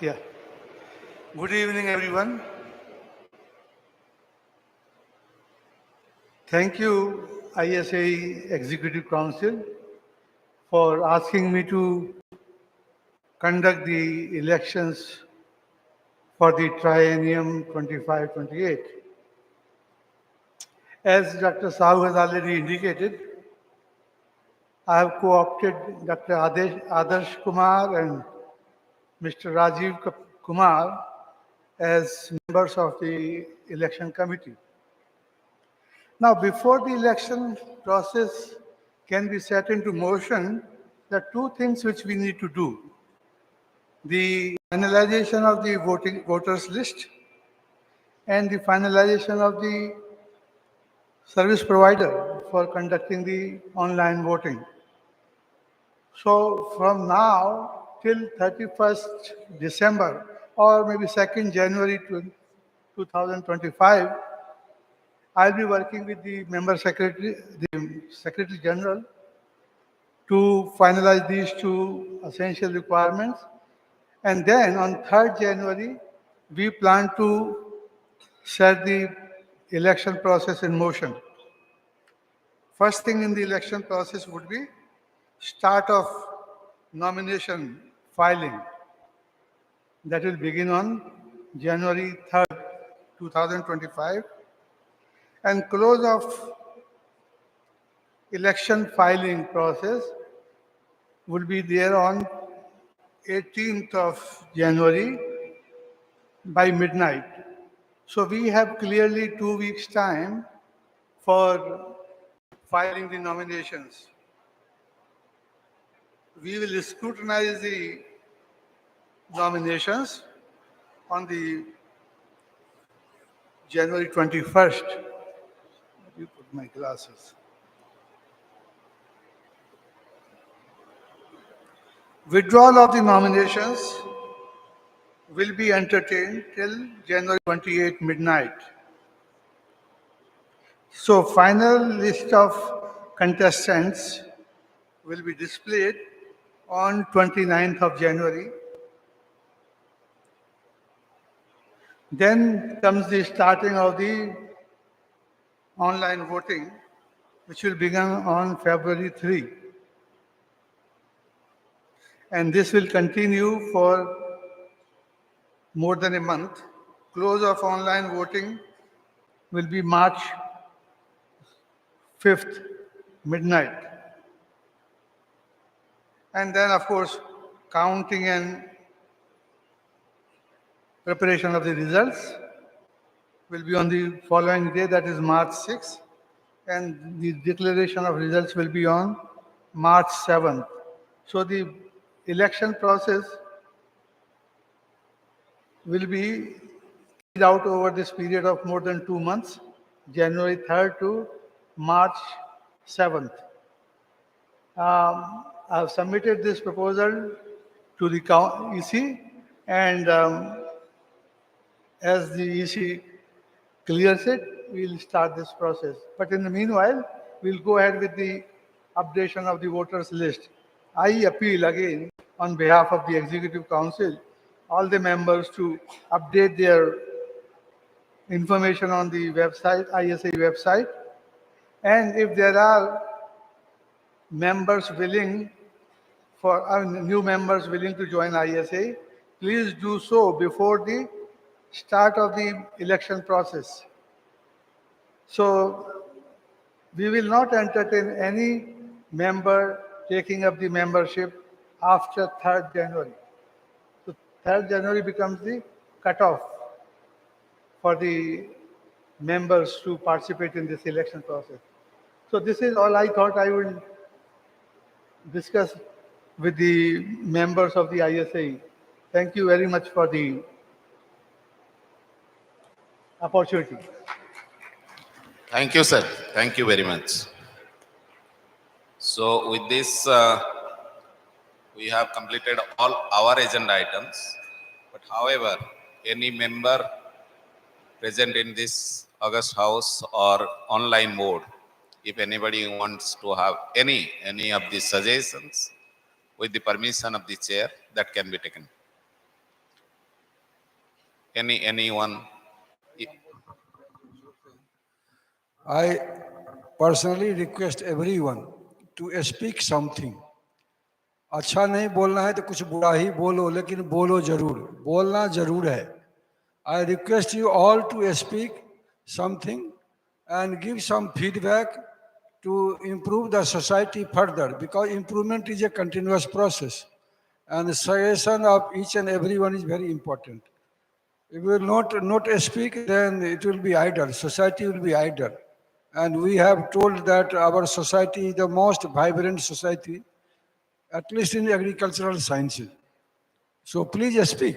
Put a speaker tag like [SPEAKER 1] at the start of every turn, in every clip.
[SPEAKER 1] Yeah. Good evening, everyone. Thank you, ISA Executive Council, for asking me to conduct the elections for the triennium 25-28. As Dr. Sahu has already indicated, I have co-opted Dr. Adarsh Kumar and Mr. Kumar as members of the election committee. Now, before the election process can be set into motion, there are two things which we need to do. The finalization of the voters list and the finalization of the service provider for conducting the online voting. So from now till 31st December or maybe 2nd January 2025, I'll be working with the the Secretary General to finalize these two essential requirements. And then on 3rd January, we plan to set the election process in motion. First thing in the election process would be start of nomination filing. That will begin on January 3rd, 2025, and close of election filing process will be there on 18th of January by midnight. So we have clearly 2 weeks time for filing the nominations. We will scrutinize the nominations on the January 21st. Let me put my glasses. Withdrawal of the nominations will be entertained till January 28 midnight. So final list of contestants will be displayed on 29th of January. Then comes the starting of the online voting, which will begin on February 3. And this will continue for more than a month. Close of online voting will be March 5th, midnight. And then, of course, counting and preparation of the results will be on the following day, that is March 6th. And the declaration of results will be on March 7th. So the election process will be carried out over this period of more than 2 months, January 3rd to March 7th. I have submitted this proposal to the EC, and as the EC clears it, we'll start this process. But in the meanwhile, we'll go ahead with the updation of the voters list. I appeal again on behalf of the Executive Council, all the members to update their information on the website, ISA website. And if there are members willing new members willing to join ISA, please do so before the start of the election process. So we will not entertain any member taking up the membership after 3rd January. So 3rd January becomes the cutoff for the members to participate in this election process. So this is all I thought I would discuss with the members of the ISA. Thank you very much for the opportunity.
[SPEAKER 2] Thank you, sir. Thank you very much. So with this, we have completed all our agenda items. But however, any member present in this August House or online mode, if anybody wants to have any of these suggestions, with the permission of the chair, that can be taken. anyone?
[SPEAKER 3] I personally request everyone to speak something. अच्छा नहीं बोलना है तो कुछ बुरा ही बोलो, लेकिन बोलो जरूर, बोलना जरूर है. I request you all to speak something and give some feedback to improve the society further, because improvement is a continuous process and the suggestion of each and everyone is very important. If we will not speak, then it will be idle. Society will be idle. And we have told that our society is the most vibrant society, at least in agricultural sciences. So please speak.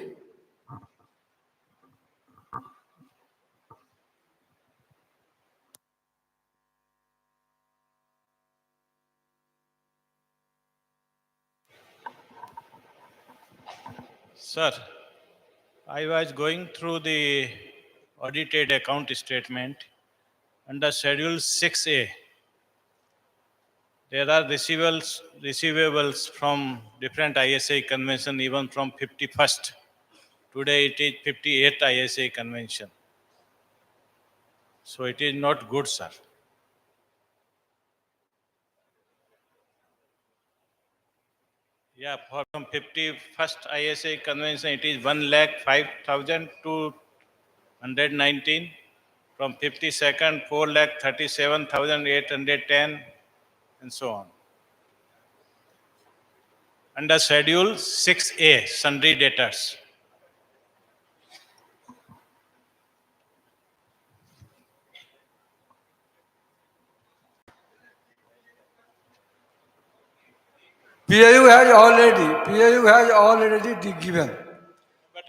[SPEAKER 4] Sir, I was going through the audited account statement under Schedule 6A. There are receivables from different ISA convention, even from 51st. Today it is 58th ISA convention. So it is not good, sir. Yeah, from 51st ISA convention, it is 1,05,219. From 52nd, 4,37,810, and so on. Under Schedule 6A, Sundry Debtors.
[SPEAKER 3] PAU has already given.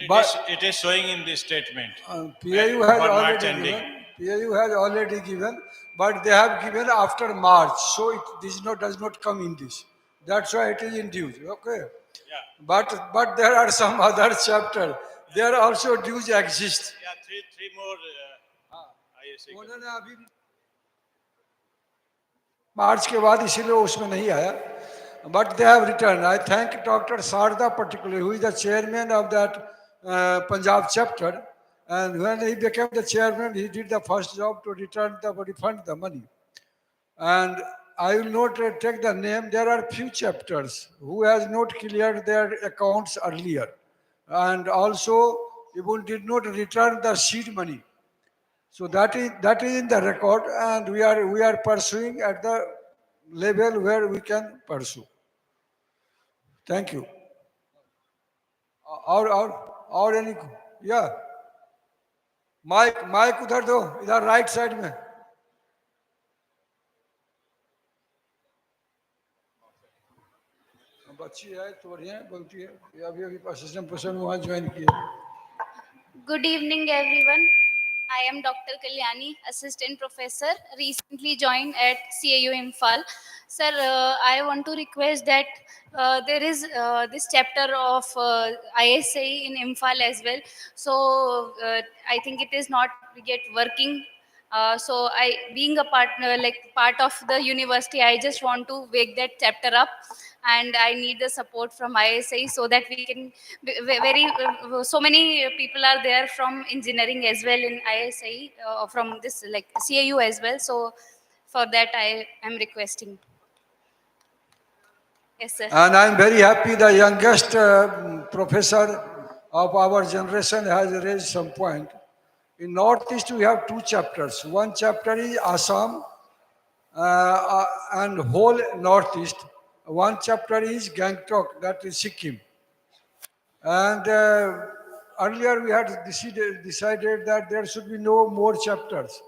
[SPEAKER 4] But it is showing in this statement.
[SPEAKER 3] PAU has
[SPEAKER 4] for March
[SPEAKER 3] already
[SPEAKER 4] ending.
[SPEAKER 3] given. PAU has already given, but they have given after March, so this does not come in this. That's why it is in dues. Okay.
[SPEAKER 4] Yeah.
[SPEAKER 3] But there are some other chapters. There also dues exist.
[SPEAKER 4] Yeah, three more ISA.
[SPEAKER 3] उन्होंने अभी मार्च के बाद इसीलिए उसमें नहीं आया. But they have returned. I thank Dr. Sarda particularly, who is the chairman of that Punjab chapter. And when he became the chairman, he did the first job to refund the money. And I will not take the name. There are few chapters who has not cleared their accounts earlier, and also even did not return the seed money. So that is in the record, and we are pursuing at the level where we can pursue. Thank you. और any, yeah. Mic उधर दो, इधर right side में. बच्ची है तो बढ़िया बोलती है. अभी असिस्टेंट प्रोफेसर वहाँ ज्वाइन किए.
[SPEAKER 5] Good evening, everyone. I am Dr. Kalyani, Assistant Professor, recently joined at CAU Imphal. Sir, I want to request that there is this chapter of ISA in Imphal as well. So I think it is not yet working. So being a partner, like part of the university, I just want to wake that chapter up, and I need the support from ISI so that we can so many people are there from engineering as well in ISI, from this like CAU as well. So for that I am requesting. Yes, sir.
[SPEAKER 3] And I am very happy the youngest professor of our generation has raised some point. In Northeast, we have two chapters. One chapter is Assam and whole Northeast. One chapter is Gangtok, that is Sikkim. And earlier we had decided that there should be no more chapters.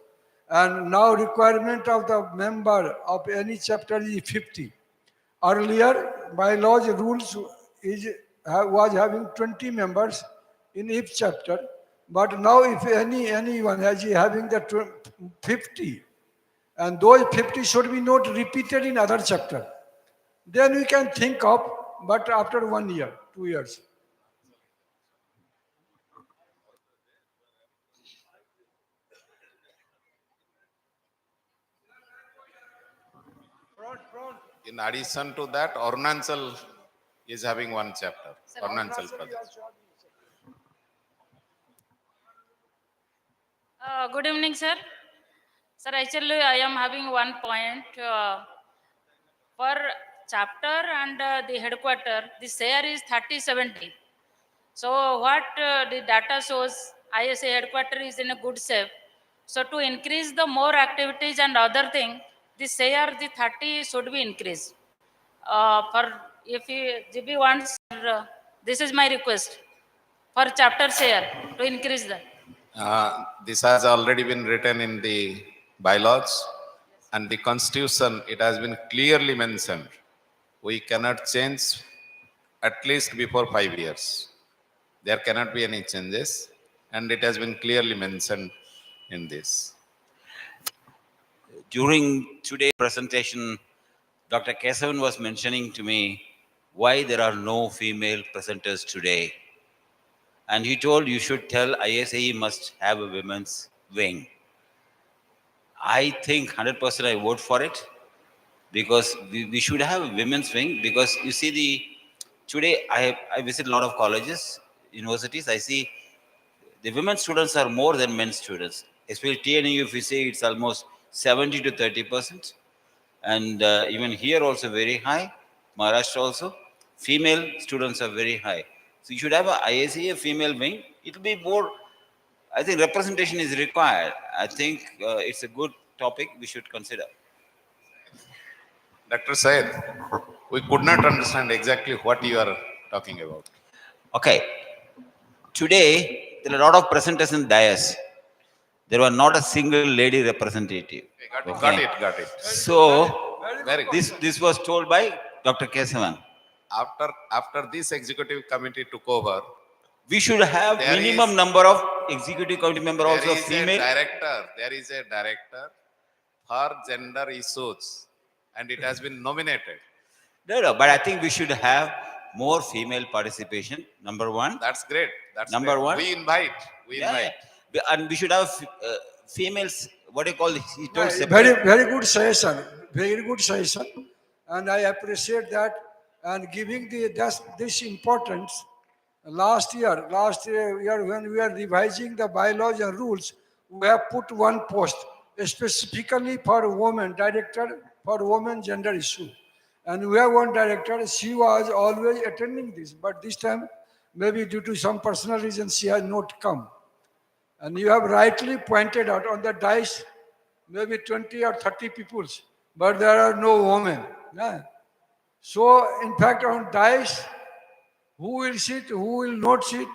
[SPEAKER 3] And now requirement of the member of any chapter is 50. Earlier, by laws rules was having 20 members in each chapter. But now if anyone is having the 50, and those 50 should be not repeated in other chapter, then we can think of, but after 1 year, 2 years.
[SPEAKER 2] In addition to that, Arunachal is having one chapter. Arunachal Pradesh.
[SPEAKER 6] Good evening, sir. Sir, actually, I am having one point. For chapter and the headquarter, the share is 30-70. So, what the data shows, ISA headquarter is in a good shape. So, to increase the more activities and other thing, the share, the 30 should be increased. For if GB wants, this is my request for chapter share to increase that.
[SPEAKER 2] This has already been written in the bylaws and the constitution. It has been clearly mentioned. We cannot change at least before 5 years. There cannot be any changes, and it has been clearly mentioned in this.
[SPEAKER 7] During today's presentation, Dr. Kesavan was mentioning to me why there are no female presenters today. And he told you should tell ISAE must have a women's wing. I think 100% I vote for it because we should have a women's wing because you see today I visit a lot of colleges, universities, I see the women students are more than men students. Especially TNU, if you say it's almost 70 to 30%. And even here also very high, Maharashtra also, female students are very high. So you should have a ISA female wing. It will be more, I think representation is required. I think it's a good topic we should consider.
[SPEAKER 2] Dr. Syed, we could not understand exactly what you are talking about.
[SPEAKER 7] Okay, today there are a lot of presenters in dais. There was not a single lady representative.
[SPEAKER 2] Okay, got it.
[SPEAKER 7] So
[SPEAKER 2] Very good.
[SPEAKER 7] this was told by Dr. Kesavan.
[SPEAKER 2] After this executive committee took over,
[SPEAKER 7] We should have
[SPEAKER 2] There
[SPEAKER 7] minimum
[SPEAKER 2] is-
[SPEAKER 7] number of executive committee member
[SPEAKER 2] there
[SPEAKER 7] also
[SPEAKER 2] is
[SPEAKER 7] female.
[SPEAKER 2] there is a director for gender issues, and it has been nominated.
[SPEAKER 7] No, but I think we should have more female participation. Number one.
[SPEAKER 2] That's great. That's
[SPEAKER 7] Number
[SPEAKER 2] great.
[SPEAKER 7] one.
[SPEAKER 2] We invite. We
[SPEAKER 7] Yeah,
[SPEAKER 2] invite.
[SPEAKER 7] yeah. And we should have females. What do you call it? He told
[SPEAKER 3] Very,
[SPEAKER 7] separate.
[SPEAKER 3] very good suggestion. Very good suggestion. And I appreciate that. And giving this importance, last year when we were revising the bylaws and rules, we have put one post specifically for women, director for women gender issue. And we have one director, she was always attending this, but this time, maybe due to some personal reason, she has not come. And you have rightly pointed out on the dice, maybe 20 or 30 peoples, but there are no women. Yeah. So, in fact, on dice, who will sit, who will not sit,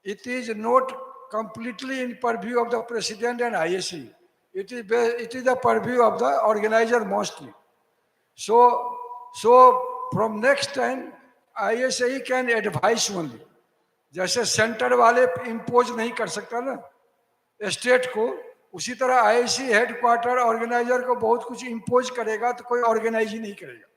[SPEAKER 3] it is not completely in purview of the president and ISC. It is the purview of the organizer mostly. So from next time, ISA can advise only. जैसे centre वाले impose नहीं कर सकता ना state को, उसी तरह IC headquarter organiser को बहुत कुछ इम्पोज करेगा तो कोई ऑर्गेनाइज ही नहीं करेगा.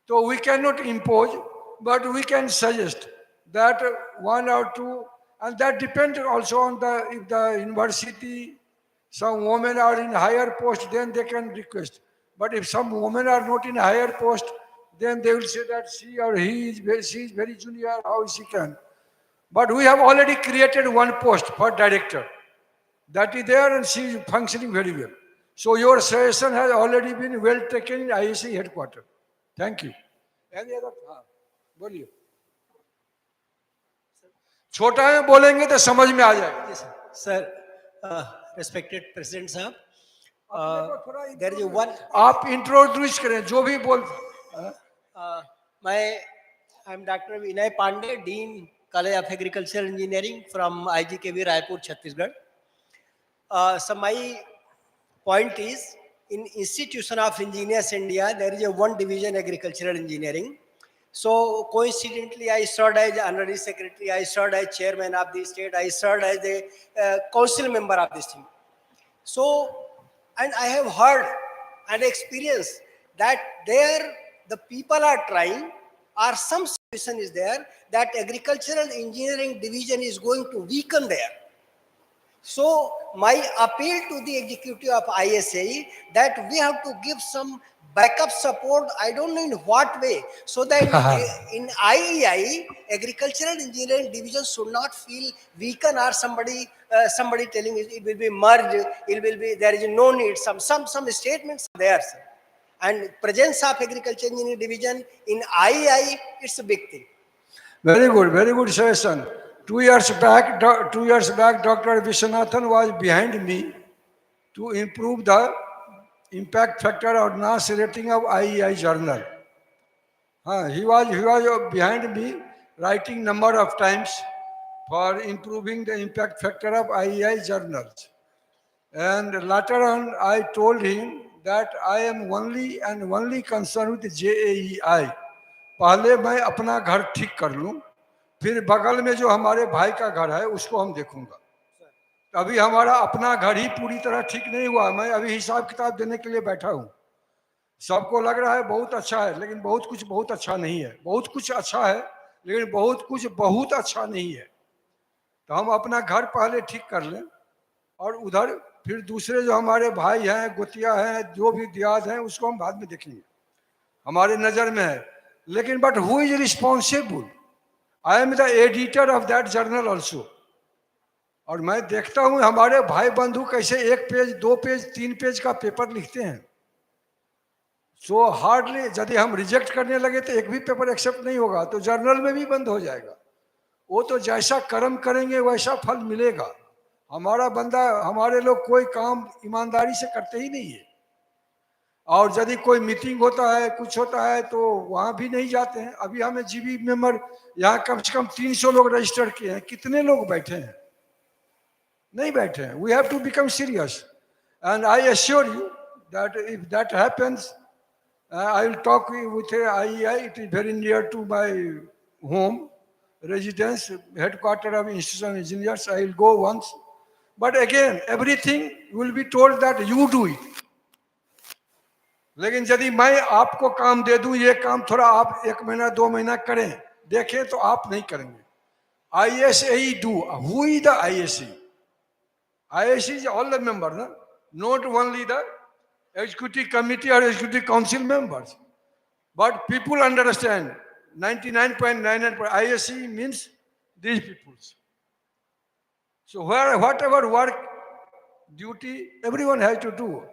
[SPEAKER 3] So we cannot impose, but we can suggest that one or two, and that depends also on if the university, some women are in higher post, then they can request. But if some women are not in higher post, then they will say that she or she is very junior, how she can. But we have already created one post for director. That is there and she is functioning very well. So your suggestion has already been well taken in IAC headquarters. Thank you. Any other? हाँ, बोलिए. छोटा में बोलेंगे तो समझ में आ जाएगा.
[SPEAKER 8] Sir, respected President Sahab, there is one.
[SPEAKER 3] आप इंट्रोड्यूस करें जो भी बोल.
[SPEAKER 8] I'm Dr. Vinay Pandey, Dean, College of Agricultural Engineering from IGKV Raipur, Chhattisgarh. So my point is, in Institution of Engineers India, there is a one division agricultural engineering. So coincidentally, I served as honorary secretary, I served as chairman of the state, I served as a council member of this team. So, and I have heard and experienced that there the people are trying, or some solution is there, that agricultural engineering division is going to weaken there. So my appeal to the executive of ISAE that we have to give some backup support. I don't know in what way, so that in IEI, agricultural engineering division should not feel weakened or somebody telling it will be merged. It will be there is no need. Some statements are there, sir. And presence of agriculture engineering division in IEI, it's a big thing.
[SPEAKER 3] Very good suggestion. 2 years back, 2 years back, Dr. Viswanathan was behind me to improve the impact factor or NAS rating of IEI journal. He was behind me writing number of times for improving the impact factor of IEI journals. And later on, I told him that I am only concerned with JAEI. पहले मैं अपना घर ठीक कर लूं, फिर बगल में जो हमारे भाई का घर है उसको हम देखूंगा. अभी हमारा अपना घर ही पूरी तरह ठीक नहीं हुआ. मैं अभी हिसाब किताब देने के लिए बैठा हूं. सबको लग रहा है बहुत अच्छा है, लेकिन बहुत कुछ बहुत अच्छा नहीं है. बहुत कुछ अच्छा है, लेकिन बहुत कुछ बहुत अच्छा नहीं है. तो हम अपना घर पहले ठीक कर लें और उधर फिर दूसरे जो हमारे भाई हैं, गोतिया हैं, जो भी दियाद हैं, उसको हम बाद में देखेंगे. हमारे नज़र में है. लेकिन but who is responsible? I am the editor of that journal also. और मैं देखता हूँ हमारे भाई बंधु कैसे 1 पेज 2 पेज 3 पेज का पेपर लिखते हैं. सो हार्डली यदि हम रिजेक्ट करने लगे तो एक भी पेपर एक्सेप्ट नहीं होगा, तो जर्नल में भी बंद हो जाएगा. वो तो जैसा कर्म करेंगे वैसा फल मिलेगा. हमारे लोग कोई काम ईमानदारी से करते ही नहीं है. और यदि कोई मीटिंग होता है, कुछ होता है, तो वहाँ भी नहीं जाते हैं. अभी हमें जीबी मेंबर यहाँ कम से कम 300 लोग रजिस्टर किए हैं. कितने लोग बैठे हैं? नहीं बैठे हैं. We have to become serious. And I assure you that if that happens, I will talk with IEI. It is very near to my home, residence, headquarter of Institution of Engineers. I will go once. But again, everything will be told that you do it. लेकिन यदि मैं आपको काम दे दूं, ये काम थोड़ा आप 1 महीना 2 महीना करें, देखें, तो आप नहीं करेंगे. ISAE do. Who is the ISAE? ISAE is all the members, no? Not only the executive committee or executive council members. But people understand 99.99% ISAE means these people. So whatever work, duty, everyone has to do.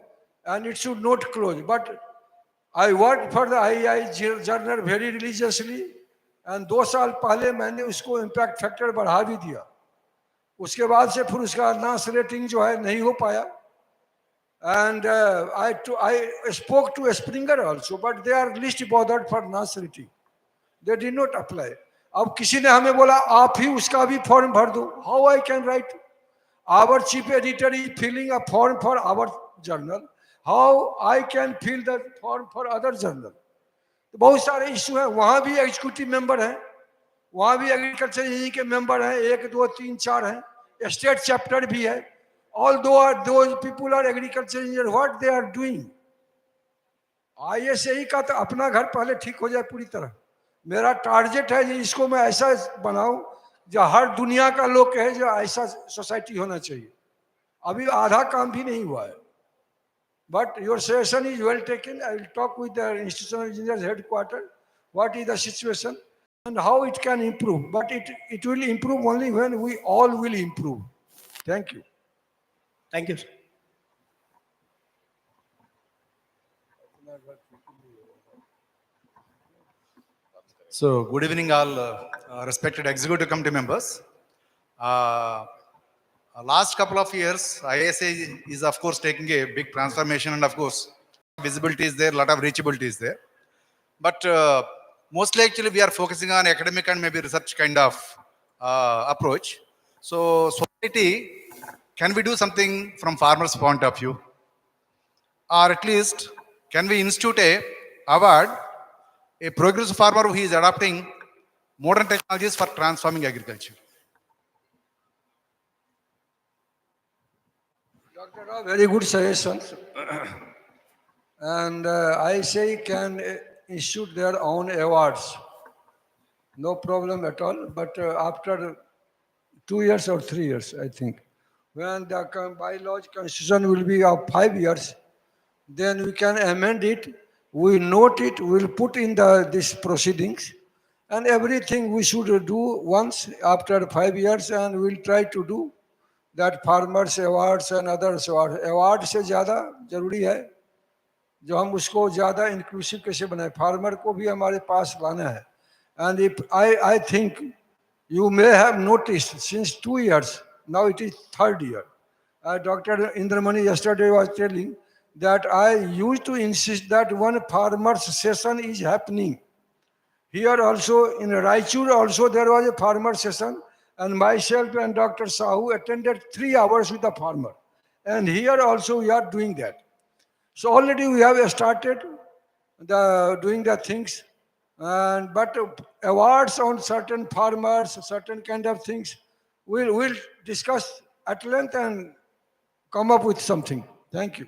[SPEAKER 3] And it should not close. But I worked for the IEI journal very religiously. And 2 साल पहले मैंने उसको impact factor बढ़ा भी दिया. उसके बाद से फिर उसका नास रेटिंग जो है नहीं हो पाया. And I spoke to Springer also, but they are least bothered for NAS rating. They did not apply. अब किसी ने हमें बोला आप ही उसका भी फॉर्म भर दो. How I can write? Our chief editor is filling a form for our journal. How I can fill the form for other journal? तो बहुत सारे इशू हैं. वहाँ भी एग्जीक्यूटिव मेंबर हैं, वहाँ भी एग्रीकल्चर इंजीनियरिंग के मेंबर हैं, 1 2 3 4 हैं. स्टेट चैप्टर भी है. Although those people are agriculture engineers, what they are doing? ISAE का तो अपना घर पहले ठीक हो जाए पूरी तरह. मेरा टारगेट है कि इसको मैं ऐसा बनाऊं जो हर दुनिया का लोग कहे जो ऐसा सोसाइटी होना चाहिए. अभी आधा काम भी नहीं हुआ है. But your suggestion is well taken. I will talk with the institutional engineers headquarters. What is the situation and how it can improve? But it will improve only when we all will improve. Thank you.
[SPEAKER 8] Thank you, sir.
[SPEAKER 9] So, good evening, all respected executive committee members. Last couple of years, ISA is of course taking a big transformation, and of course, visibility is there, a lot of reachability is there. But mostly, actually, we are focusing on academic and maybe research kind of approach. So, society, can we do something from farmers' point of view? Or at least, can we institute a award, a progressive farmer who is adopting modern technologies for transforming agriculture?
[SPEAKER 3] Dr. Rao, very good suggestions. And I say can institute their own awards. No problem at all. But after 2 years or 3 years, I think. when the bylaws constitution will be of 5 years, then we can amend it. We note it. We'll put in these proceedings, and everything we should do once after 5 years, and we'll try to do that. Farmers awards and others awards. Award से ज़्यादा जरूरी है जो हम उसको ज़्यादा inclusive कैसे बनाए, फार्मर को भी हमारे पास लाना है. And if I think you may have noticed since 2 years, now it is third year. Dr. Indramani yesterday was telling that I used to insist that one farmers session is happening. Here also in Raichur also there was a farmer session, and myself and Dr. Sahu attended 3 hours with the farmer. And here also we are doing that. So already we have started doing the things, and but awards on certain farmers, certain kind of things, we'll discuss at length and come up with something. Thank you.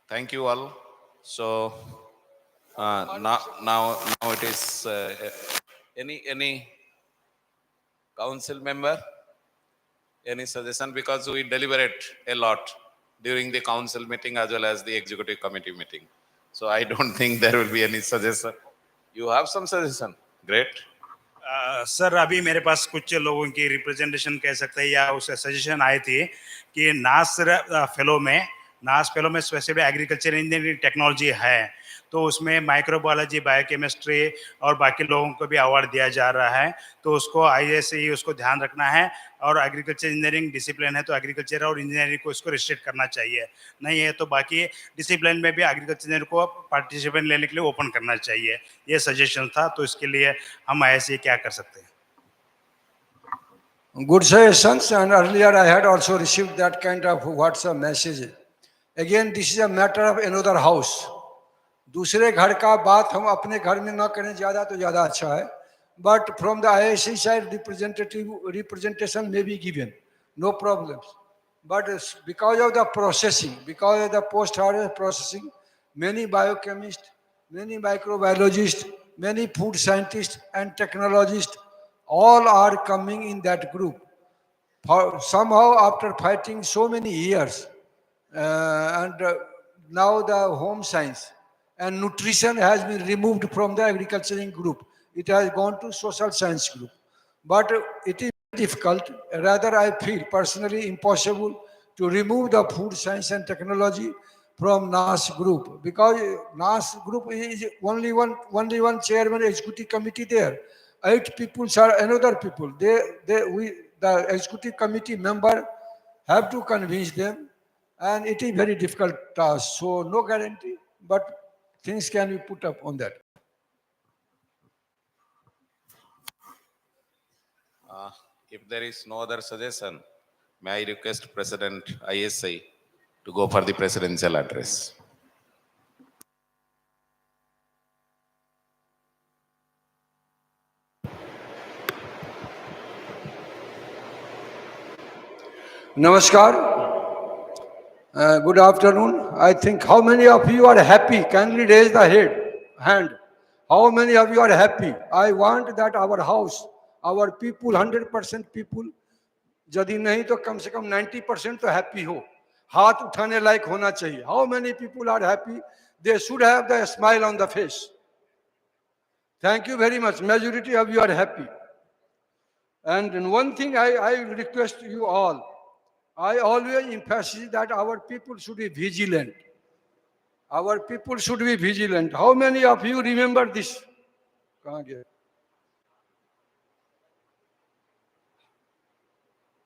[SPEAKER 2] Thank you all. So now it is any council member, any suggestion, because we deliberate a lot during the council meeting as well as the executive committee meeting. So I don't think there will be any suggestion. You have some suggestion? Great.
[SPEAKER 10] Sir अभी मेरे पास कुछ लोगों की representation कह सकते हैं या उसे सजेशन आए थे कि नास फेलो में स्पेसिफिक एग्रीकल्चर इंजीनियरिंग टेक्नोलॉजी है, तो उसमें माइक्रोबायोलॉजी, बायोकेमिस्ट्री और बाकी लोगों को भी अवार्ड दिया जा रहा है. तो उसको आईएसई उसको ध्यान रखना है, और एग्रीकल्चर इंजीनियरिंग डिसिप्लिन है तो एग्रीकल्चर और इंजीनियरिंग को इसको रिस्ट्रिक्ट करना चाहिए. नहीं है तो बाकी डिसिप्लिन में भी एग्रीकल्चर इंजीनियर को पार्टिसिपेट लेने के लिए ओपन करना चाहिए. ये सजेशन था, तो इसके लिए हम ऐसे क्या कर सकते हैं?
[SPEAKER 3] Good suggestions, and earlier I had also received that kind of WhatsApp message. Again, this is a matter of another house. दूसरे घर का बात हम अपने घर में ना करें ज़्यादा तो ज़्यादा अच्छा है. But from the ISC side, representation may be given, no problems. But because of the processing, because of the post-harvest processing, many biochemists, many microbiologists, many food scientists and technologists, all are coming in that group. Somehow, after fighting so many years, and now the home science and nutrition has been removed from the agricultural group. It has gone to social science group. But it is difficult, rather I feel personally impossible to remove the food science and technology from NAS group, because NAS group is only one chairman executive committee there. 8 people are another people. The executive committee member have to convince them, and it is very difficult task. So no guarantee, but things can be put up on that.
[SPEAKER 2] If there is no other suggestion, may I request President ISI to go for the presidential address.
[SPEAKER 3] Namaskar. Good afternoon. I think how many of you are happy? Kindly raise the hand. How many of you are happy? I want that our house, our people, 100% people, यदि नहीं तो कम से कम 90% तो happy हो. हाथ उठाने लायक होना चाहिए. How many people are happy? They should have the smile on the face. Thank you very much. Majority of you are happy. And one thing I request you all, I always emphasize that our people should be vigilant. Our people should be vigilant. How many of you remember this?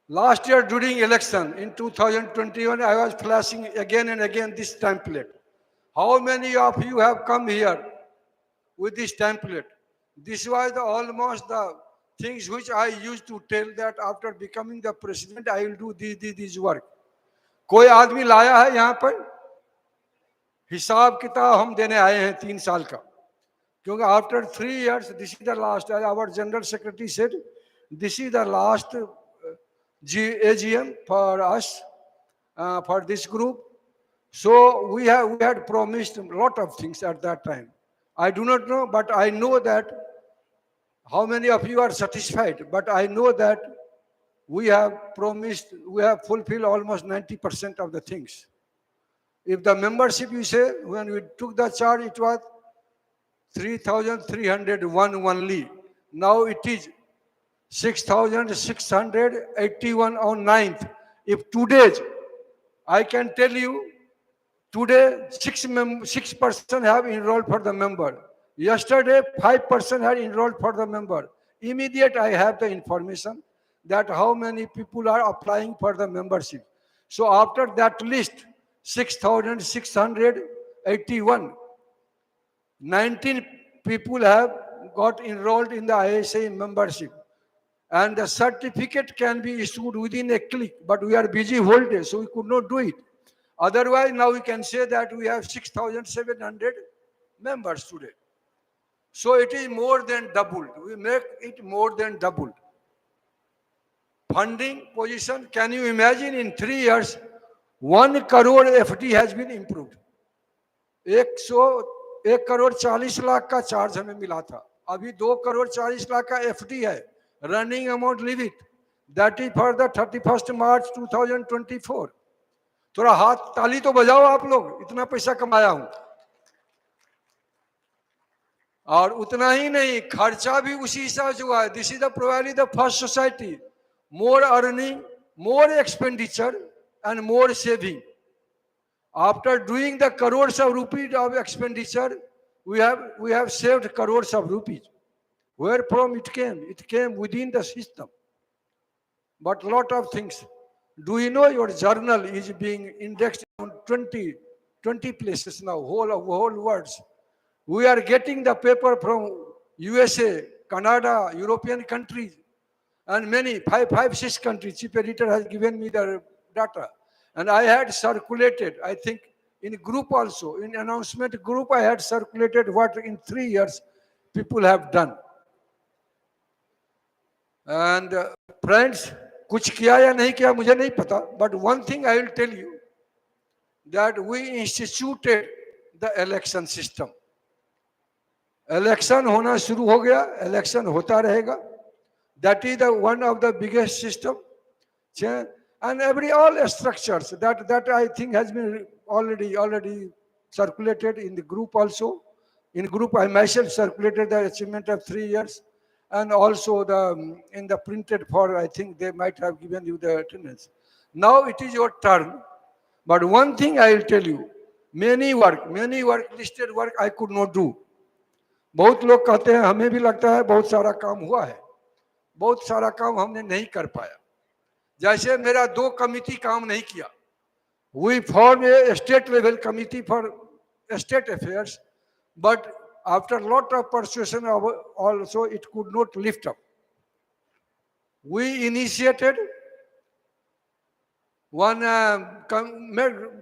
[SPEAKER 3] Last year during election in 2021, I was flashing again and again this template. How many of you have come here with this template? This was almost the things which I used to tell that after becoming the president, I will do this work. कोई आदमी लाया है यहाँ पर? हिसाब किताब हम देने आए हैं 3 साल का, क्योंकि after 3 years, this is the last. Our general secretary said This is the last AGM for us, for this group. So we had promised a lot of things at that time. I do not know, but I know that how many of you are satisfied. But I know that we have promised, we have fulfilled almost 90% of the things. If the membership, you say, when we took the charge, it was 3,301 only. Now it is 6,681 on 9th. If today, I can tell you, today 6% have enrolled for the member. Yesterday 5% had enrolled for the member. Immediate I have the information that how many people are applying for the membership. So after that list, 6,681, 19 people have got enrolled in the ISA membership. And the certificate can be issued within a click, but we are busy whole day, so we could not do it. Otherwise, now we can say that we have 6,700 members today. So it is more than doubled. We make it more than doubled. Funding position, can you imagine in 3 years, 1 crore FD has been improved. 1 crore 40 lakh का charge हमें मिला था, अभी 2 करोड़ 40 लाख का FD है. Running amount, leave it. That is for the 31st March 2024. थोड़ा हाथ ताली तो बजाओ आप लोग, इतना पैसा कमाया हूं. और उतना ही नहीं, खर्चा भी उसी हिसाब से हुआ है. This is probably the first society, more earning, more expenditure and more saving. After doing the crores of rupees of expenditure, we have saved crores of rupees. Where from it came? It came within the system. But lot of things. Do you know your journal is being indexed on 20 places now, whole words. We are getting the paper from USA, Canada, European countries, and many, five, 6 countries. Chief editor has given me the data. And I had circulated, I think, in group also, in announcement group, I had circulated what in 3 years people have done. And friends, कुछ किया या नहीं किया मुझे नहीं पता, but one thing I will tell you, that we instituted the election system. Election होना शुरू हो गया, election होता रहेगा. That is the one of the biggest system. And all structures that I think has been already circulated in the group also. In group, I myself circulated the achievement of 3 years, and also in the printed form, I think they might have given you the attendance. Now it is your turn. But one thing I will tell you, many work, listed work I could not do. बहुत लोग कहते हैं, हमें भी लगता है बहुत सारा काम हुआ है, बहुत सारा काम हमने नहीं कर पाया. जैसे मेरा 2 कमिटी काम नहीं किया. We formed a state level committee for state affairs, but after lot of persuasion also it could not lift up. We initiated one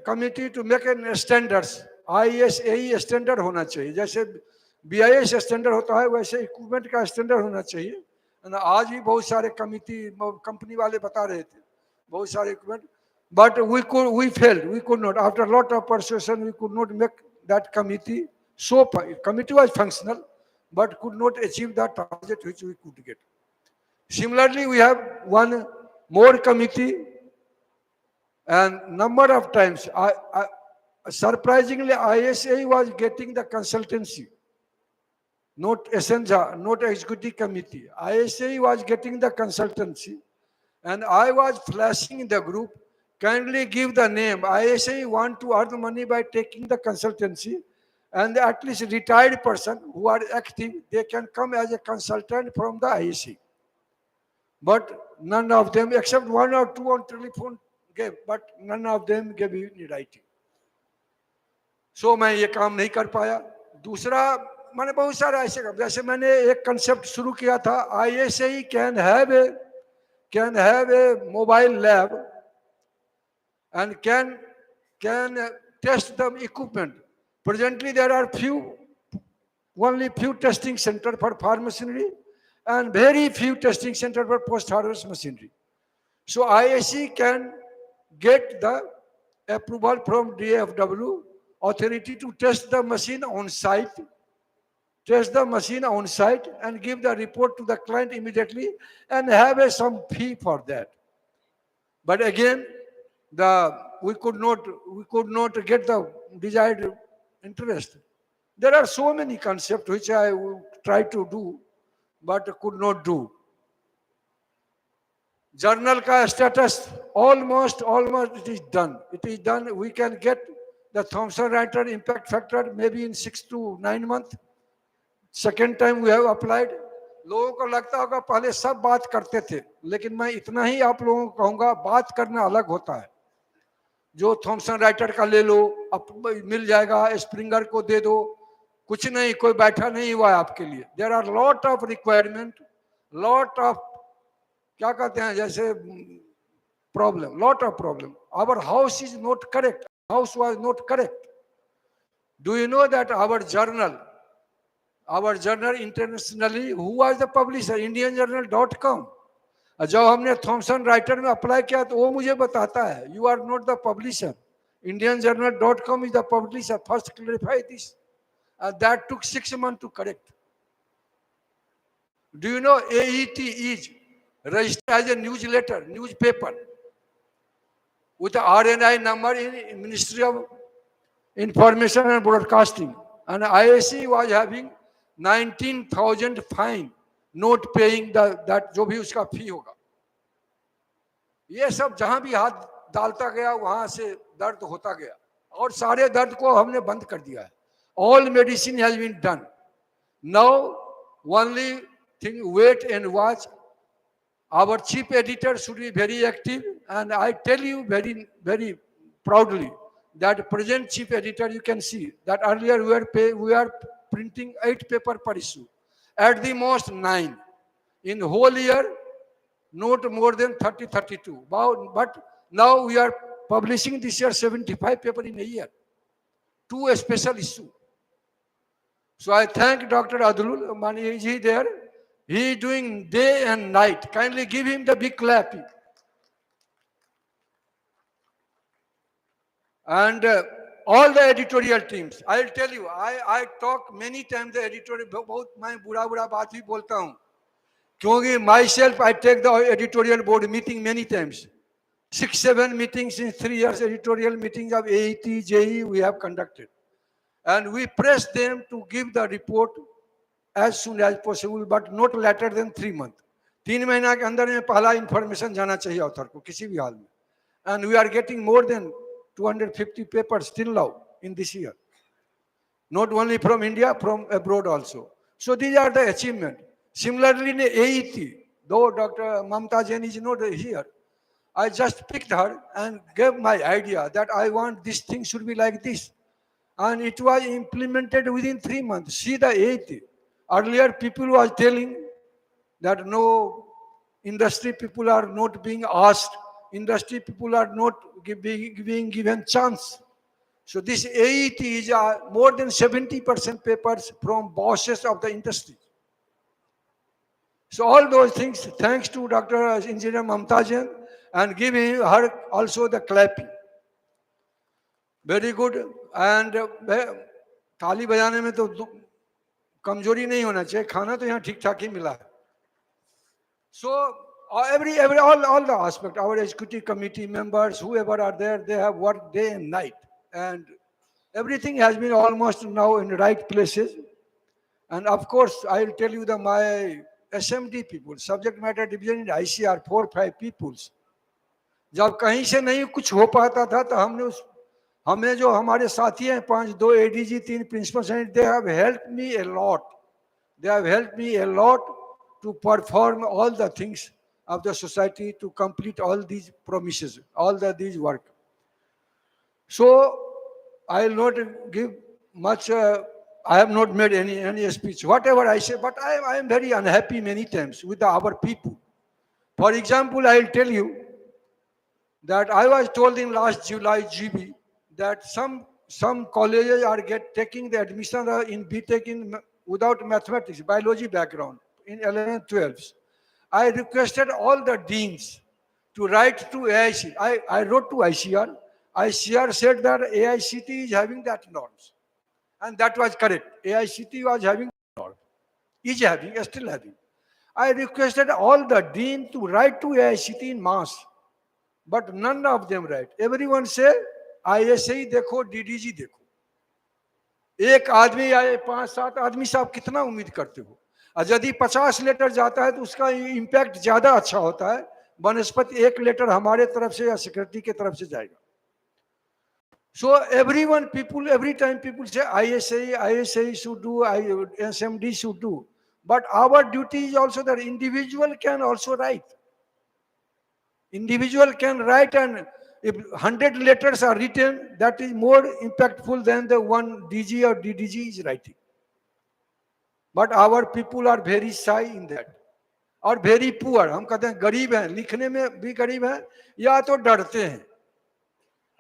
[SPEAKER 3] committee to make an standards. ISAE standard होना चाहिए, जैसे BIS standard होता है वैसे equipment का standard होना चाहिए. आज भी बहुत सारे कंपनी वाले बता रहे थे बहुत सारे equipment, but we failed, we could not. After a lot of persuasion, we could not make that committee. So committee was functional, but could not achieve the target which we could get. Similarly, we have one more committee, and number of times, surprisingly, ISA was getting the consultancy. Not Essenza, not executive committee. ISA was getting the consultancy, and I was flashing in the group, kindly give the name. ISA want to earn money by taking the consultancy, and at least retired person who are active, they can come as a consultant from the ISA. But none of them, except 1 or 2 on telephone gave, but none of them gave in writing. So मैं ये काम नहीं कर पाया. दूसरा, मैंने बहुत सारा ऐसे कर, जैसे मैंने एक कंसेप्ट शुरू किया था, ISA can have a mobile lab and can test the equipment. Presently there are only few testing center for pharmacy and very few testing centers for post-harvest machinery. So ISC can get the approval from DFW authority to test the machine on site, and give the report to the client immediately and have some fee for that. But again, we could not get the desired interest. There are so many concepts which I tried to do, but could not do. Journal ka status almost it is done. It is done. We can get the Thomson Reuters impact factor maybe in 6 to 9 months. Second time we have applied. लोगों को लगता होगा पहले सब बात करते थे, लेकिन मैं इतना ही आप लोगों को कहूंगा, बात करना अलग होता है. जो थॉमसन राइटर का ले लो, मिल जाएगा, स्प्रिंगर को दे दो, कुछ नहीं, कोई बैठा नहीं हुआ है आपके लिए. There are lot of requirement, lot of क्या कहते हैं जैसे problem, lot of problem. Our house is not correct, house was not correct. Do you know that our journal internationally who was the publisher, indianjournal.com. जब हमने Thompson writer में apply किया तो वो मुझे बताता है, you are not the publisher, indianjournal.com is the publisher. First clarify this. That took 6 months to correct. Do you know AET is registered as a newspaper with a RNI number in Ministry of Information and Broadcasting, and ISC was having 19,000 fine, not paying that जो भी उसका फी होगा. ये सब जहां भी हाथ डालता गया वहां से दर्द होता गया, और सारे दर्द को हमने बंद कर दिया है. All medicine has been done. Now only thing, wait and watch. Our chief editor should be very active, and I tell you very, very proudly that present chief editor, you can see that earlier we are printing 8 paper per issue, at the most 9. In whole year, not more than 30-32. But now we are publishing this year 75 paper in a year, 2 special issue. So I thank Dr. Adlul Mani. Is he there? He is doing day and night. Kindly give him the big clap. And all the editorial teams. I'll tell you, I talk many times the editorial. बहुत मैं बुरा बात भी बोलता हूँ, क्योंकि myself I take the editorial board meeting many times. 6-7 meetings in 3 years. Editorial meetings of AET, JE we have conducted. And we press them to give the report as soon as possible, but not later than 3 months. 3 महीना के अंदर में पहला information जाना चाहिए author को किसी भी हाल में. And we are getting more than 250 papers till now in this year. Not only from India, from abroad also. So these are the achievements. Similarly in AET, though Dr. Mamta Jain is not here, I just picked her and gave my idea that I want this thing should be like this. And it was implemented within 3 months. See the AET. Earlier people was telling that no, industry people are not being asked, industry people are not being given chance. So this AET is more than 70% papers from bosses of the industry. So all those things, thanks to Dr. Engineer Mamta Jain, and giving her also the clapping. Very good. And ताली बजाने में तो कमजोरी नहीं होना चाहिए, खाना तो यहाँ ठीक ठाक ही मिला है. So all the aspect, our executive committee members, whoever are there, they have worked day and night, and everything has been almost now in the right places. And of course, I will tell you that my SMD people, subject matter division in ICR, 4-5 peoples. जब कहीं से नहीं कुछ हो पाता था तो हमें जो हमारे साथी हैं 2 ADG 3 principal senate, they have helped me a lot. They have helped me a lot to perform all the things of the society, to complete all these promises, these work. So I will not give much. I have not made any speech. Whatever I say, but I am very unhappy many times with our people. For example, I will tell you that I was told in last July GB that some colleges are taking the admission in BTech without mathematics, biology background. in 11th, 12th. I requested all the deans to write to AIC. I wrote to ICR. ICR said that AICT is having that norms. And that was correct. AICT was having norms. Is having, still having. I requested all the dean to write to AICT in mass. But none of them write. Everyone say, ISA देखो, DDG देखो. एक आदमी आए 5-7 आदमी से आप कितना उम्मीद करते हो? और यदि 50 लेटर जाता है तो उसका इम्पैक्ट ज्यादा अच्छा होता है बनस्पति 1 लेटर हमारे तरफ से या सेक्रेटरी के तरफ से जाएगा. So everyone, people, every time people say ISA should do, SMD should do. But our duty is also that individual can also write. Individual can write, and if 100 letters are written, that is more impactful than the one DG or DDG is writing. But our people are very shy in that. और very poor. हम कहते हैं गरीब हैं, लिखने में भी गरीब हैं या तो डरते हैं.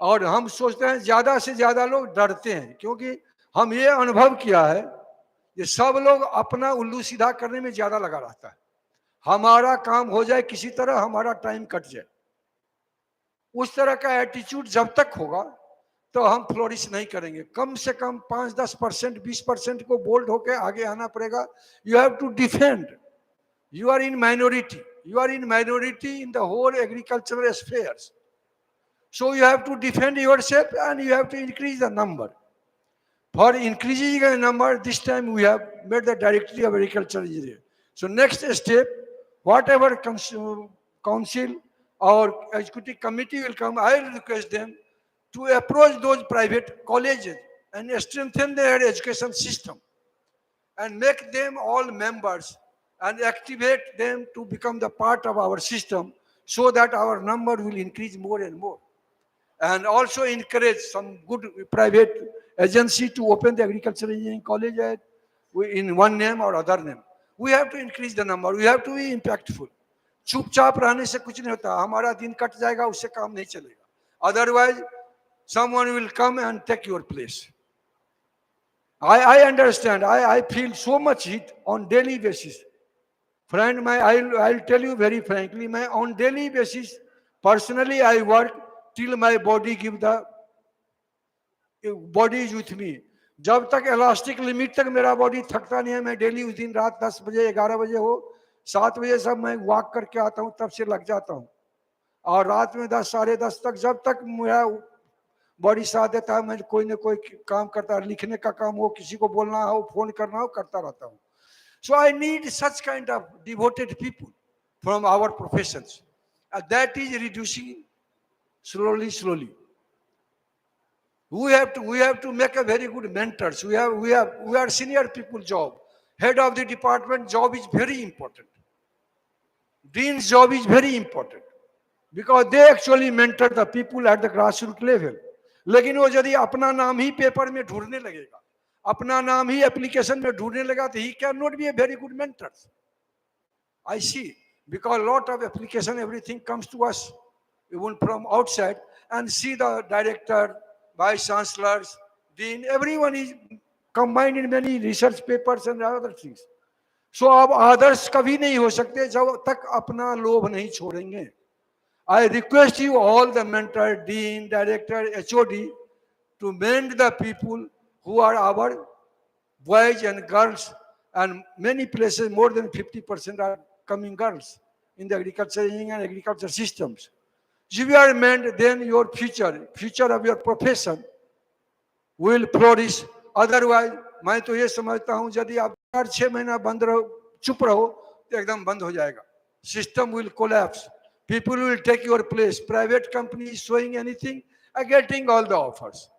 [SPEAKER 3] और हम सोचते हैं ज्यादा से ज्यादा लोग डरते हैं क्योंकि हम ये अनुभव किया है कि सब लोग अपना उल्लू सीधा करने में ज्यादा लगा रहता है. हमारा काम हो जाए किसी तरह, हमारा टाइम कट जाए. उस तरह का एटीट्यूड जब तक होगा तो हम फ्लोरिश नहीं करेंगे. कम से कम 5-10%, 20% को बोल्ड होकर आगे आना पड़ेगा. You have to defend. You are in minority. You are in minority in the whole agricultural spheres. So you have to defend yourself and you have to increase the number. For increasing the number, this time we have made the Directory of Agriculture Engineer. So next step, whatever council or executive committee will come, I will request them to approach those private colleges and strengthen their education system and make them all members and activate them to become the part of our system so that our number will increase more and more. And also encourage some good private agency to open the agricultural engineering college in one name or other name. We have to increase the number. We have to be impactful. चुपचाप रहने से कुछ नहीं होता. हमारा दिन cut जाएगा, उससे काम नहीं चलेगा. Otherwise, someone will come and take your place. I understand. I feel so much heat on daily basis. Friend, I'll tell you very frankly, on daily basis, personally I work till my body give the body is with me. जब तक elastic limit तक मेरा body थकता नहीं है, मैं daily उस दिन रात 10 बजे 11 बजे हो 7 बजे सब मैं वॉक करके आता हूँ, तब से लग जाता हूँ. और रात में 10 साढ़े 10 तक जब तक मेरा बॉडी साथ देता है मैं कोई ना कोई काम करता. लिखने का काम हो, किसी को बोलना हो, फोन करना हो, करता रहता हूँ. So I need such kind of devoted people from our professions. That is reducing slowly. We have to make a very good mentors. We are senior people job. Head of the department job is very important. Dean's job is very important because they actually mentor the people at the grassroots level. लेकिन वो यदि अपना नाम ही paper में ढूंढने लगेगा, अपना नाम ही एप्लीकेशन में ढूंढने लगा, तो he cannot be a very good mentor. I see, because a lot of application, everything comes to us even from outside, and see the director, vice chancellors, dean, everyone is combined in many research papers and other things. So अब others कभी नहीं हो सकते जब तक अपना लोभ नहीं छोड़ेंगे. I request you all, the mentor, dean, director, HOD, to mend the people who are our boys and girls, and many places more than 50% are coming girls in the agriculture engineering and agriculture systems. If you are mend, then your future of your profession will flourish. Otherwise, मैं तो ये समझता हूँ यदि आप 4-6 महीना बंद रहो, चुप रहो, तो एकदम बंद हो जाएगा. System will collapse. People will take your place. Private companies showing anything are getting all the offers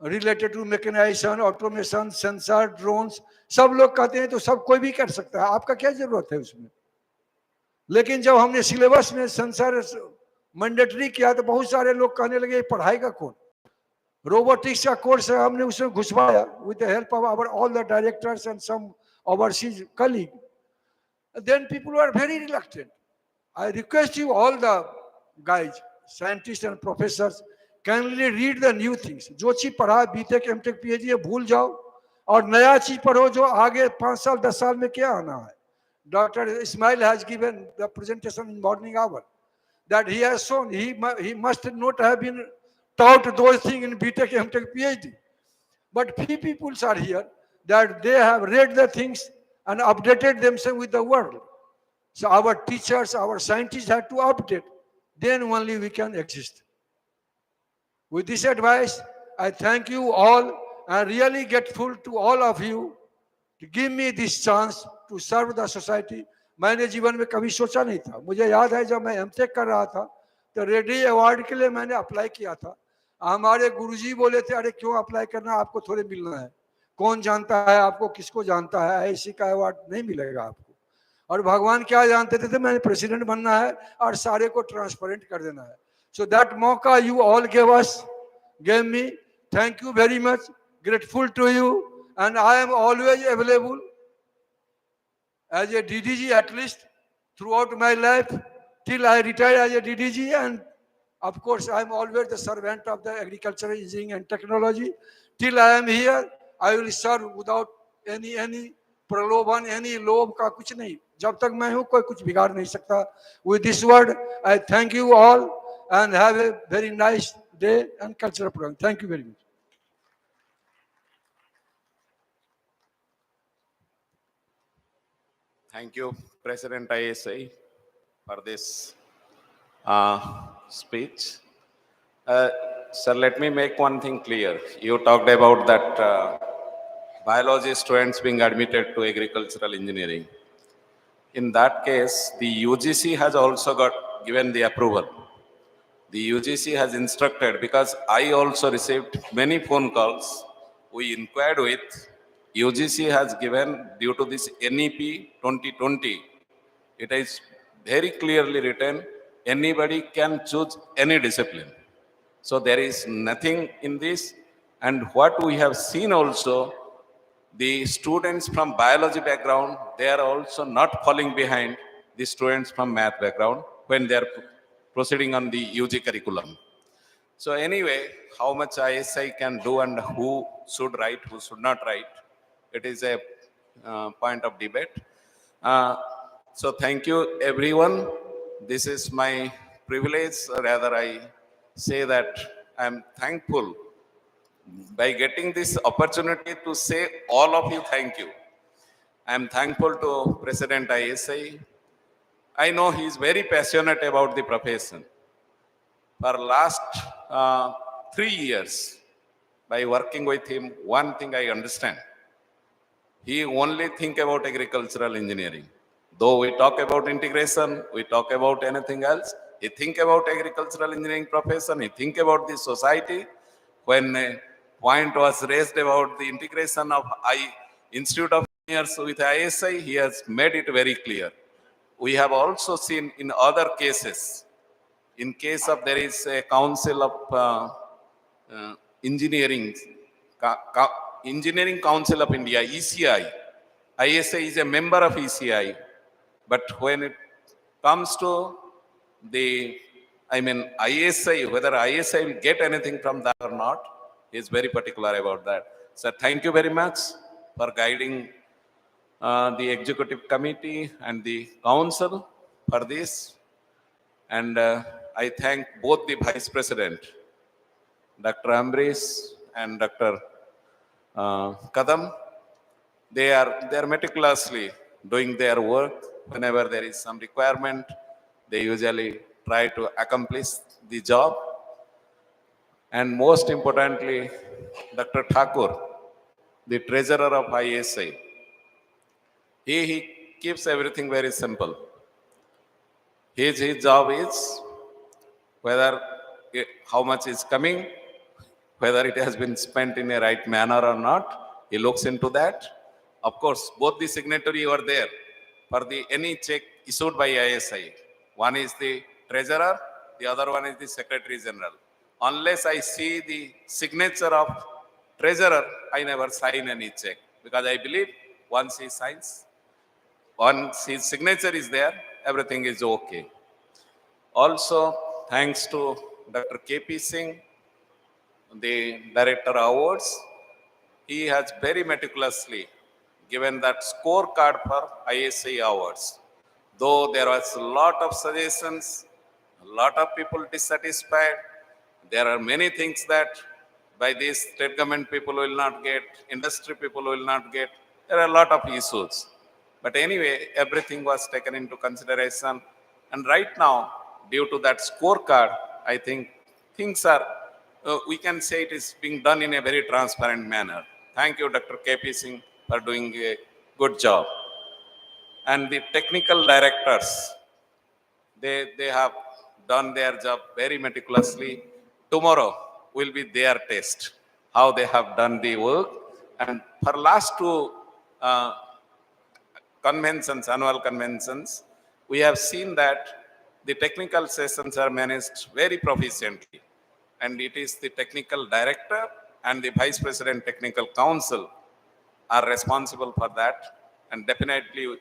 [SPEAKER 3] related to mechanization, automation, sensor, drones. सब लोग कहते हैं तो सब कोई भी कर सकता है. आपका क्या जरूरत है उसमें? लेकिन जब हमने सिलेबस में सेंसर मैंडेटरी किया तो बहुत सारे लोग कहने लगे पढ़ाएगा कौन? रोबोटिक्स का कोर्स है, हमने उसमें घुसवाया with the help of all the directors and some overseas colleague. Then people were very reluctant. I request you all the guys, scientists and professors, kindly read the new things. जो चीज पढ़ा BTech MTech PhD भूल जाओ और नया चीज पढ़ो जो आगे 5 साल 10 साल में क्या आना है. Dr. Ismail has given the presentation in morning hour, that he has shown he must not have been taught those things in BTech, MTech, PhD. But few people are here that they have read the things and updated themselves with the world. So our teachers, our scientists have to update. Then only we can exist. With this advice, I thank you all and really grateful to all of you to give me this chance to serve the society. मैंने जीवन में कभी सोचा नहीं था. मुझे याद है जब मैं एमटेक कर रहा था तो रेड्डी अवार्ड के लिए मैंने अप्लाई किया था. हमारे गुरुजी बोले थे, अरे क्यों अप्लाई करना, आपको थोड़े मिलना है. कौन जानता है आपको, किसको जानता है, ऐसी का अवार्ड नहीं मिलेगा आपको. और भगवान क्या जानते थे, मैंने प्रेसिडेंट बनना है और सारे को ट्रांसपेरेंट कर देना है. So that mauka you all gave me. Thank you very much. Grateful to you, and I am always available as a DDG at least throughout my life till I retire as a DDG, and of course I am always the servant of the agriculture, engineering and technology. Till I am here, I will serve without any प्रलोभन, any लोभ का कुछ नहीं. जब तक मैं हूं कोई कुछ बिगाड़ नहीं सकता. With this word, I thank you all and have a very nice day and cultural program. Thank you very much.
[SPEAKER 2] Thank you, President ISI, for this speech. Sir, let me make one thing clear. You talked about that biology students being admitted to agricultural engineering. In that case, the UGC has also got given the approval. The UGC has instructed, because I also received many phone calls. We inquired with UGC has given, due to this NEP 2020, it is very clearly written, anybody can choose any discipline. So there is nothing in this. And what we have seen also, the students from biology background, they are also not falling behind the students from math background when they are proceeding on the UG curriculum. So anyway, how much ISI can do and who should write, who should not write, it is a point of debate. So thank you everyone. This is my privilege, or rather I say that I am thankful by getting this opportunity to say all of you thank you. I am thankful to President ISI. I know he is very passionate about the profession. For last 3 years, by working with him, one thing I understand. He only think about agricultural engineering. Though we talk about integration, we talk about anything else, he think about agricultural engineering profession, he think about the society. When a point was raised about the integration of Institute of Engineers with ISI, he has made it very clear. We have also seen in other cases, in case of there is a Council of Engineering, Engineering Council of India, ECI. ISI is a member of ECI, but when it comes to the, ISI, whether ISI will get anything from that or not, he is very particular about that. So thank you very much for guiding the executive committee and the council for this. And I thank both the vice president, Dr. Ambrish and Dr. Kadam. They are meticulously doing their work. Whenever there is some requirement, they usually try to accomplish the job. And most importantly, Dr. Thakur, the treasurer of ISI, he keeps everything very simple. His job is whether how much is coming, whether it has been spent in a right manner or not, he looks into that. Of course, both the signatory are there for any check issued by ISI. One is the treasurer, the other one is the secretary general. Unless I see the signature of treasurer, I never sign any check, because I believe once he signs, once his signature is there, everything is okay. Also, thanks to Dr. KP Singh, the Director Awards, he has very meticulously given that scorecard for ISI awards. Though there was a lot of suggestions, a lot of people dissatisfied, there are many things that by this state government people will not get, industry people will not get. There are a lot of issues. But anyway, everything was taken into consideration. And right now, due to that scorecard, I think things are, we can say it is being done in a very transparent manner. Thank you, Dr. KP Singh, for doing a good job. And the technical directors, they have done their job very meticulously. Tomorrow will be their test, how they have done the work. And for last two uh, conventions, annual conventions, we have seen that the technical sessions are managed very proficiently. And it is the technical director and the vice president technical council are responsible for that. And definitely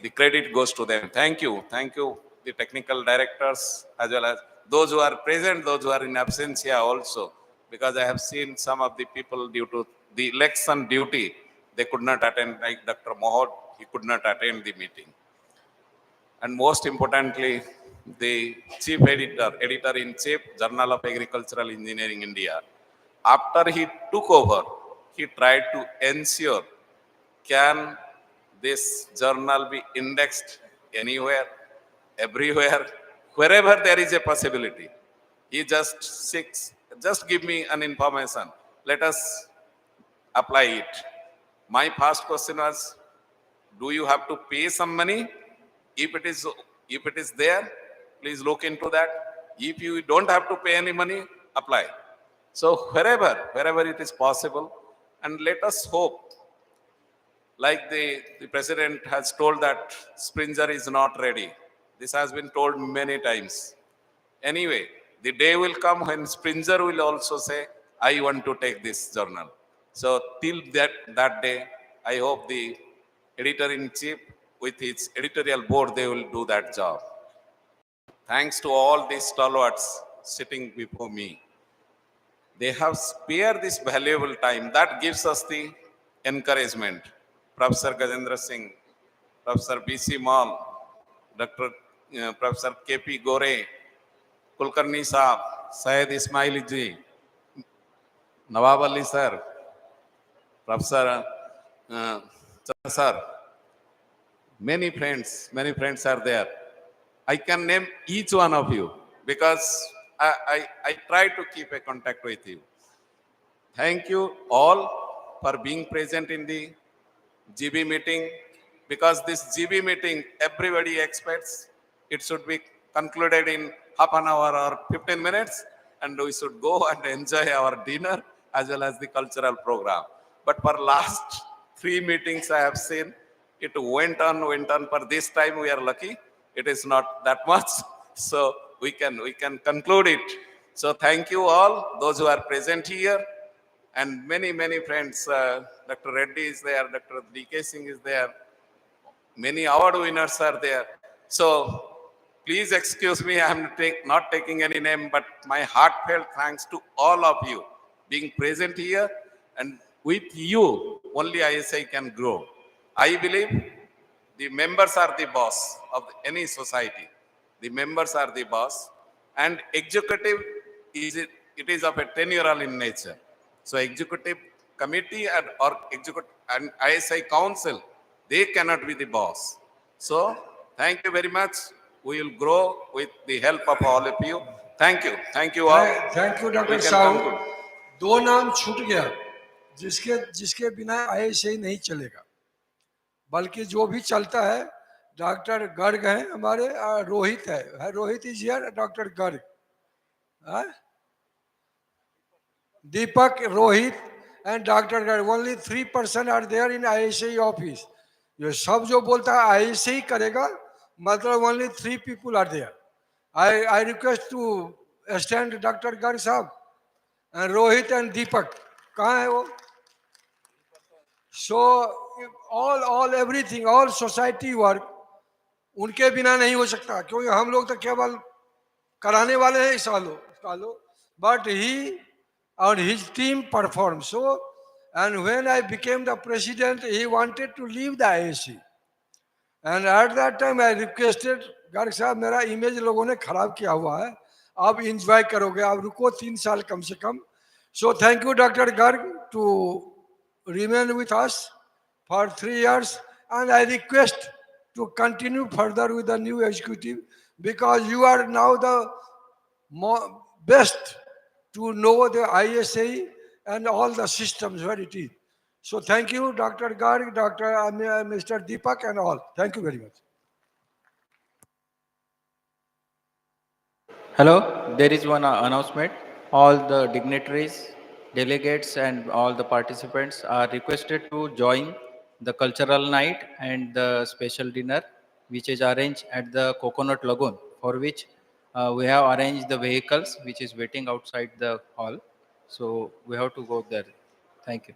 [SPEAKER 2] the credit goes to them. Thank you. Thank you, the technical directors, as well as those who are present, those who are in absentia also. Because I have seen some of the people due to the election duty, they could not attend, like Dr. Mohod, he could not attend the meeting. And most importantly, the chief editor, editor-in-chief, Journal of Agricultural Engineering India. After he took over, he tried to ensure, can this journal be indexed anywhere, everywhere, wherever there is a possibility. He just seeks, just give me an information. Let us apply it. My first question was, do you have to pay some money? If it is there, please look into that. If you don't have to pay any money, apply. So wherever it is possible, and let us hope, like the president has told that Springer is not ready. This has been told many times. Anyway, the day will come when Springer will also say, I want to take this journal. So till that day, I hope the editor-in-chief with his editorial board, they will do that job. Thanks to all these stalwarts sitting before me. They have spared this valuable time. That gives us the encouragement. Professor Gajendra Singh, Professor B.C. Mall, Dr. Professor K.P. Gore, Kulkarni Saab, Syed Ismail Ji, Nawab Ali Sir, Professor Chandra Sir, many friends are there. I can name each one of you because I try to keep a contact with you. Thank you all for being present in the GB meeting, because this GB meeting, everybody expects it should be concluded in half an hour or 15 minutes, and we should go and enjoy our dinner as well as the cultural program. But for last 3 meetings I have seen, it went on. For this time we are lucky. It is not that much. So we can conclude it. So thank you all, those who are present here, and many friends. Dr. Reddy is there, Dr. DK Singh is there, many award winners are there. So please excuse me, I am not taking any name, but my heartfelt thanks to all of you being present here, and with you only ISI can grow. I believe the members are the boss of any society. The members are the boss, and executive it is of a tenure in nature. So executive committee and ISI council, they cannot be the boss. So thank you very much. We will grow with the help of all of you. Thank you all.
[SPEAKER 3] Thank you
[SPEAKER 2] We
[SPEAKER 3] doctor
[SPEAKER 2] can
[SPEAKER 3] Sahu.
[SPEAKER 2] conclude.
[SPEAKER 3] 2 नाम छूट गया जिसके बिना ISI नहीं चलेगा, बल्कि जो भी चलता है डॉक्टर गर्ग हैं हमारे, रोहित है Rohit is here, doctor Garg, Deepak, Rohit and doctor Garg. Only 3 person are there in ISI office. ये सब जो बोलता है ISI करेगा, मतलब only 3 people are there. I request to stand doctor Garg साहब, रोहित एंड दीपक. कहाँ है वो? So all everything, all society work उनके बिना नहीं हो सकता, क्योंकि हम लोग तो केवल कराने वाले हैं सालों, बट ही और his team perform. So And when I became the president, he wanted to leave the IAC. And at that time I requested, Garg साहब मेरा इमेज लोगों ने खराब किया हुआ है, आप इंजॉय करोगे, आप रुको 3 साल कम से कम. So thank you, Dr. Garg, to remain with us for 3 years, and I request to continue further with the new executive, because you are now the best to know the ISA and all the systems where it is. So thank you, Dr. Garg, Mr. Deepak, and all. Thank you very much.
[SPEAKER 11] Hello, there is one announcement. All the dignitaries, delegates, and all the participants are requested to join the cultural night and the special dinner, which is arranged at the Coconut Lagoon, for which we have arranged the vehicles, which is waiting outside the hall. So we have to go there. Thank you.